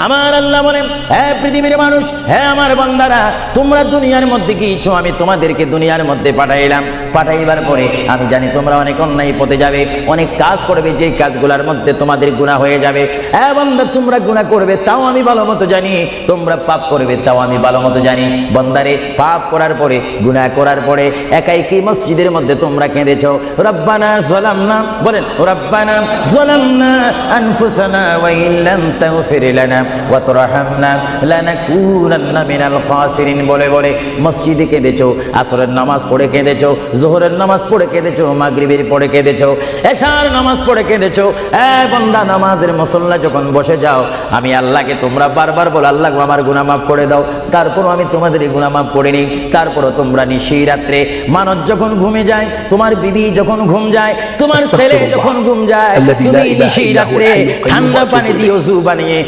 আমার আল্লাহ বলেন, হে পৃথিবীর মানুষ, হে আমার বান্দারা, তোমরা দুনিয়ার মধ্যে কি ইচ্ছো আমি তোমাদেরকে দুনিয়ার মধ্যে পাঠাইলাম। পাঠাইবার পরে আমি জানি তোমরা অনেক অন্যায় পথে যাবে, অনেক কাজ করবে, যে কাজগুলোর মধ্যে তোমাদের গুনাহ হয়ে যাবে। হে বান্দা, তোমরা গুনাহ করবে তাও আমি ভালো মতো জানি, তোমরা পাপ করবে তাও আমি ভালো মতো জানি। বান্দারে, পাপ করার পরে, গুনাহ করার পরে একাই কি মসজিদের মধ্যে তোমরা কেঁদেছো, রব্বানা যালামনা, বলেন রব্বানা যালামনা আনফুসানা ওয়া ইল্লাম তাগফির লানা ওয়া তুরহামনা লানাকুনান্না মিনাল খাসিরিন বলে বলে মসজিদে কেঁদেছো, আসরের নামাজ পড়ে কেঁদেছো, যোহরের নামাজ পড়ে কেঁদেছো, মাগরিবের পড়ে কেঁদেছো, এশার নামাজ পড়ে কেঁদেছো। এ বান্দা, নামাজের মুসল্লা যখন বসে যাও, আমি আল্লাহকে তোমরা বারবার বলো, আল্লাহ আমার গুনাহ মাফ করে দাও। তারপরও আমি তোমাদের গুনাহ মাফ করে নিই। তারপরও তোমরা নিশি রাত্রে, মানুষ যখন ঘুমে যায়, তোমার বিবি যখন ঘুম যায়, তোমার ছেলে যখন ঘুম যায়, তুমি নিশি রাত্রে ঠান্ডা পানি দিয়ে ওযু বানিয়ে